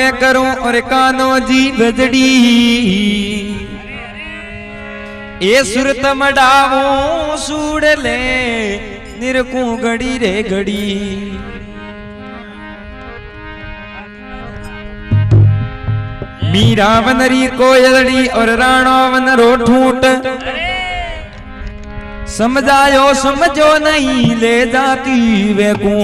मैं करूं और कानो जी बजड़ी ए सुरत मडावूं सूड़ ले निरकू घड़ी रे घड़ी मीरा वनरी कोयलड़ी और राणो वन रोठूट समझायो समझो नहीं ले जाती वे को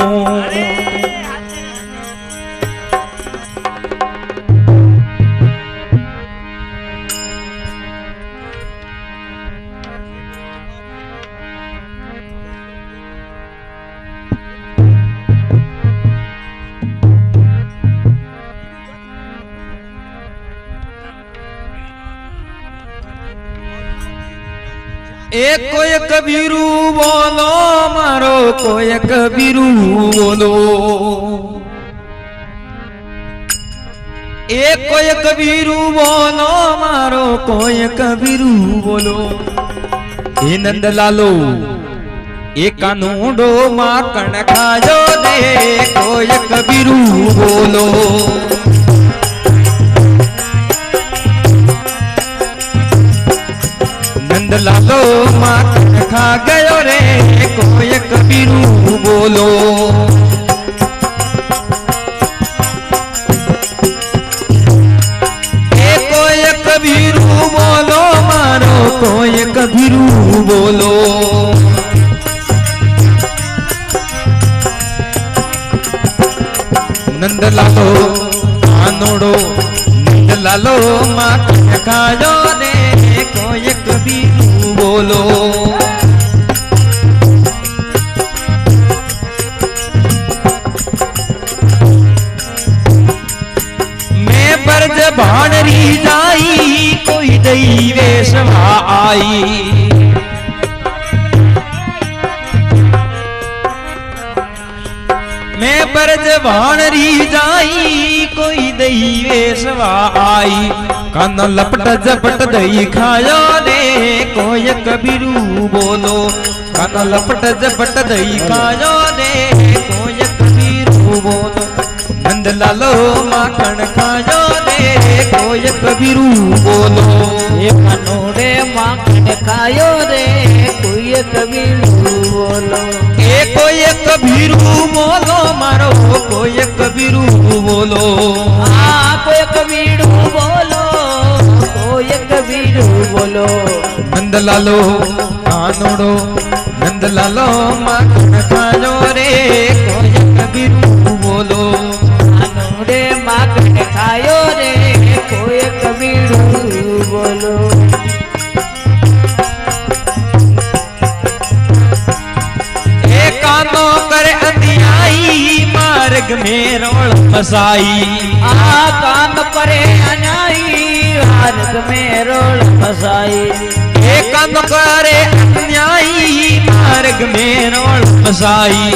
एक कोई कबीरू बोलो मारो कोई कबीरू बोलो एक कोई कबीरू बोलो मारो कोई कबीरू बोलो ए नंद लालो एक कानूडो माखन खाजो दे कोई कबीरू बोलो नंद लालो माखन खा गयो रे कोई कबीरू बोलो ए कोई कबीरू बोलो मारो कोई कबीरू बोलो नंद लालो आनोड़ो नंद लालो माखन खाजो दे कोई कबीरू बोलो मैं बरज भाणरी जाई कोई दैवे सभा आई मैं बरज भाणरी जाई कोई दैवे सभा आई कान लपट झपट दही खायो रे कोई कबीरू बोलो कान लपट झपट दही खायो रे कोई कबीरू बोलो नंद लालो माखन खायो रे कोई कबीरू बोलो ये कानोड़े माखन खायो रे कोई कबीरू बोलो ए कोई कबीरू बोलो मारो कोई कबीरू बोलो कोई कबीरू बोलो कोई कबीरू बोलो नंद लालो कानोड़ो नंद लालो माखन खायो रे कोई कबीरू बोलो कानोड़े माखन खायो रे कोई कबीरू बोलो ए कानो कर अन्यायी मार्ग में रोल मसाई काम करे अन्यायी मार्ग में रोल मसाई ए कानो करे अन्यायी मार्ग में रोल मसाई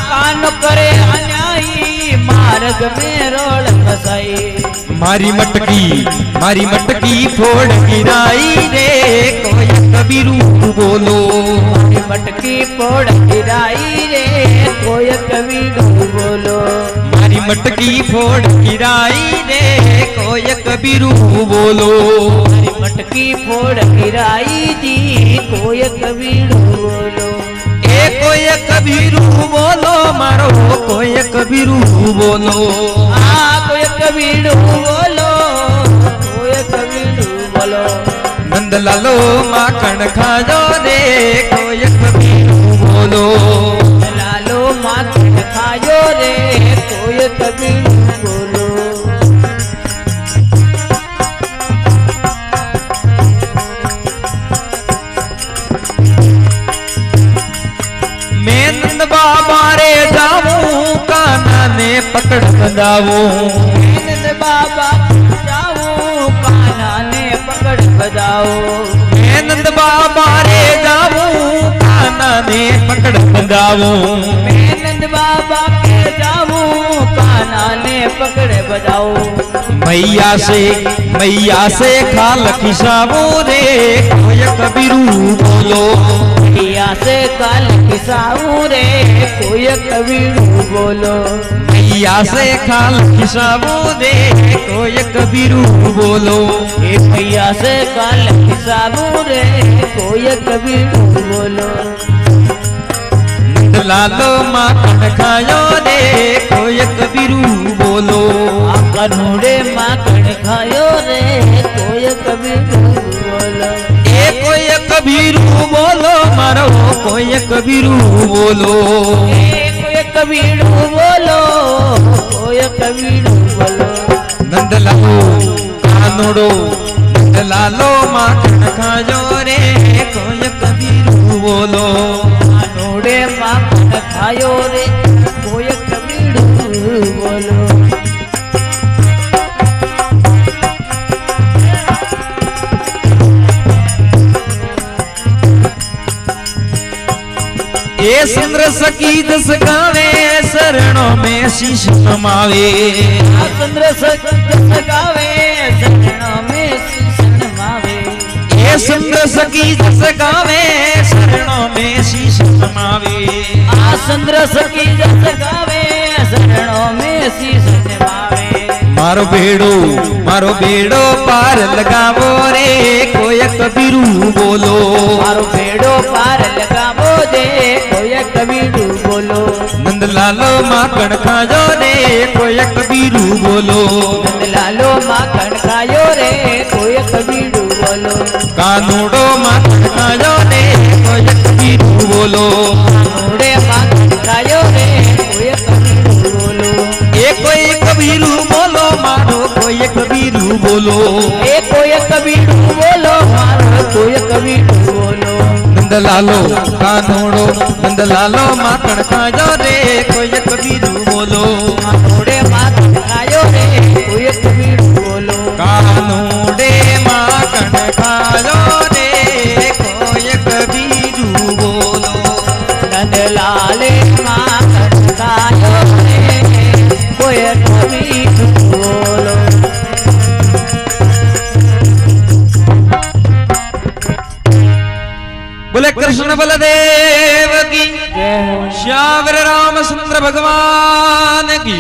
कान करे अन्यायी मार्ग में रोल मसाई मारी मटकी फोड़ गिराई रे कोई कबीरू बोलो मटकी फोड़ गिराई रे कोई कबीरू बोलो मारी मटकी फोड़ गिराई रे कोई कबीरू बोलो मटकी फोड़ गिराई जी कोई कबीरू बोलो ए कोई कबीरू बोलो मारो कोई कबीरू बोलो कोई कबीरू बोलो कोई कबीरू बोलो नंद लालो माखन खाजो रे कोई कबीरू बोलो लालो माखन खायो रे कोई कबीरू बोलो मैं नंद बाबा रे जाऊं काना ने पकड़ बजाऊं नंद बाबा जाऊं कान्हा ने पकड़ बजाओ मैं नंद बाबा रे जाऊं काना ने पकड़ बजाऊं मैं नंद बाबा के जाऊं कान्हा ने पकड़ बजाओ मैया से खाल खिसावो रे कोई कबीरू बोलो मैया से काल खिसाऊं रे कोई कबीरू बोलो भैया से खाल खिसाबू दे कोई कबीरू बोलो ए भैया से काल हिसाबू रे कोई कबीर बोलो लालो माखन खायो रे कोई कबीरू बोलो कनूड़े माखन खायो रे कोई कबीर बोलो ए कोई कबीरू बोलो मारो कोई कबीरू बोलो कोई कबीर बोलो कोई कबीर बोलो नंदलालो कानोड़ो नंदलालो माखन खायो रे कोई कबीरू बोलो कानूड़े माखन खायो रे कोई कबीर बोलो ए सुंदर सकी दस गावे शरणों में शीश नमावे चंद्र सगावे शरणों में शीश नमावे ए सुंदर सकी दस गावे शरणों में शीश नमावे आ चंद्र सकी जस गावे शरणों में शीश नमावे मारो बेड़ो पार लगावो रे कोई कबीरू बोलो मारो बेड़ो पार लगावो दे कोई कबीरू बोलो नंदलालो माखन खायो रे कोई कबीरू बोलो लालो माखन खायो रे कोई कबीरू बोलो कानूड़ो माखन खायो रे कोई कबीरू बोलो कानूड़े माखन खायो रे कोई कबीरू बोलो ए कोई कबीरू बोलो मारो कोई कबीरू बोलो ए कोई कबीरू बोलो मारो कोई कबीरू बोलो नंदलालो कानूड़ो नंदलालो माखन खायो रे कोई कबीरू बोलो कानूड़े माखन खायो रे कोई कबीरू बोलो कानूड़े माखन खायो रे कोई कबीरू बोलो नंदलाले माखन खायो रे कोई कबीरू बोलो बोले कृष्ण बलदेव की जय हो श्याम रामचंद्र भगवान की